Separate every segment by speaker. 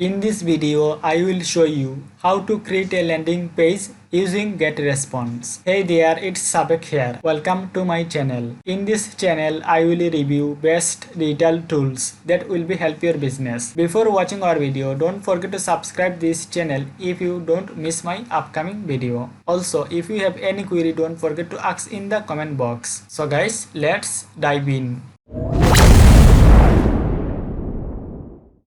Speaker 1: In this video, I will show you how to create a landing page using getresponse. Hey there, it's Sabek here. Welcome to my channel. In this channel, I will review best digital tools that will be help your business. Before watching our video, don't forget to subscribe this channel if you don't miss my upcoming video. Also, if you have any query, don't forget to ask in the comment box. So guys, let's dive in.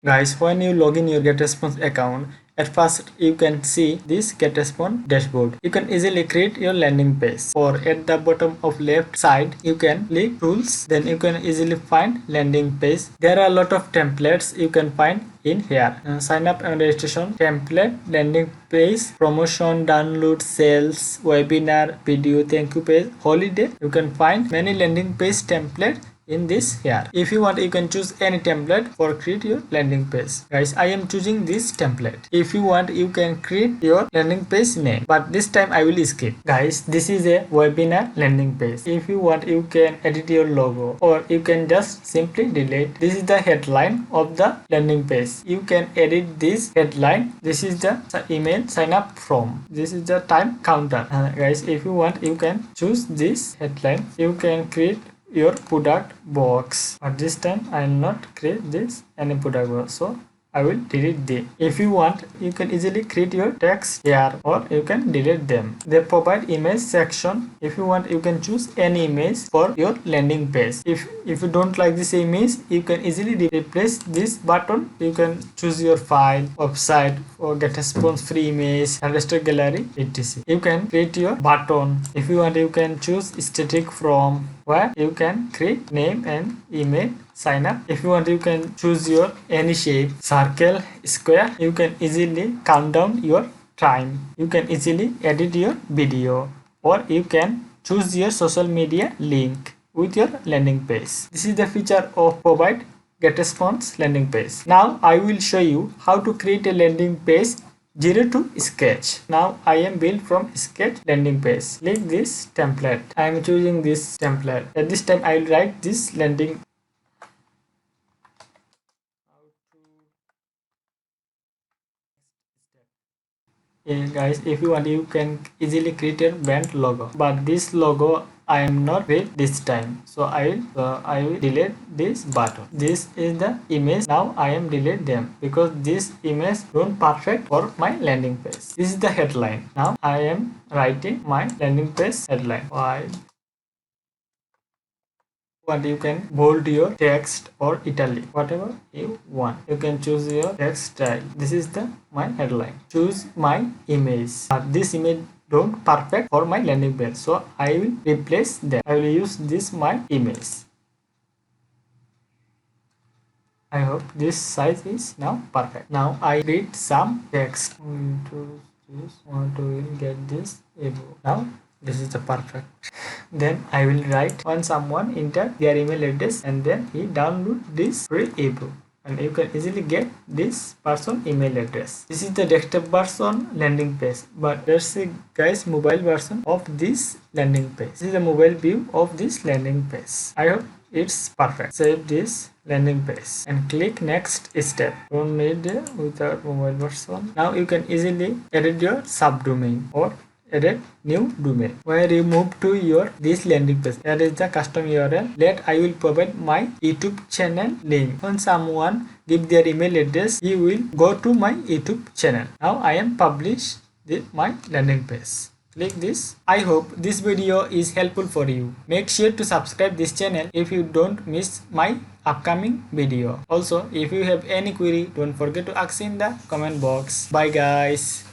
Speaker 1: Guys, when you log in your getresponse account, at first you can see this getresponse dashboard. You can easily create your landing page, or at the bottom of left side you can click tools, then you can easily find landing page. There are a lot of templates you can find in here. Sign up and registration template, landing page, promotion, download, sales, webinar, video, thank you page, holiday. You can find many landing page template in this here. If you want, you can choose any template for create your landing page. Guys, I am choosing this template. If you want, you can create your landing page name, but this time I will skip. Guys, this is a webinar landing page. If you want, you can edit your logo, or you can just simply delete. This is the headline of the landing page. You can edit this headline. This is the email sign up from. This is the time counter. Guys, if you want, you can choose this headline. You can create your product box, but this time I will not create this any product box, so I will delete them. If you want, you can easily create your text here, or you can delete them. They provide image section. If you want, you can choose any image for your landing page. If you don't like this image, you can easily replace this button. You can choose your file, website, or getresponse free image, raster gallery, etc. You can create your button. If you want, you can choose static from, where you can create name and email, sign up. If you want, you can choose your any shape, circle, square. You can easily count down your time. You can easily edit your video, or you can choose your social media link with your landing page. This is the feature of provide getresponse landing page. Now I will show you how to create a landing page 0 to sketch. Now I am built from sketch landing page. Click this template. I am choosing this template. At this time I will write this landing. Guys, if you want, you can easily create a brand logo, but this logo I am not create this time, so I will delete this button. This is the image. Now I am delete them because this image don't perfect for my landing page. This is the headline. Now I am writing my landing page headline. Why? But you can bold your text or italic, whatever you want. You can choose your text style. This is the my headline. Choose my image. This image don't perfect for my landing page, so I will replace them. I will use this my image. I hope this size is now perfect. Now I read some text. Want to get this ebook. Now this is the perfect. Then I will write on someone enter their email address, and then he download this free ebook, and you can easily get this person email address. This is the desktop version landing page, but there's a guys mobile version of this landing page. This is the mobile view of this landing page. I hope it's perfect. Save this landing page and click next step. Don't need without mobile version. Now you can easily edit your subdomain or edit new domain. Where you move to your this landing page, that is the custom URL. Let I will provide my YouTube channel link. When someone give their email address, he will go to my YouTube channel. Now I am publish my landing page. Click this. I hope this video is helpful for you. Make sure to subscribe this channel if you don't miss my upcoming video. Also, if you have any query, don't forget to ask in the comment box. Bye guys.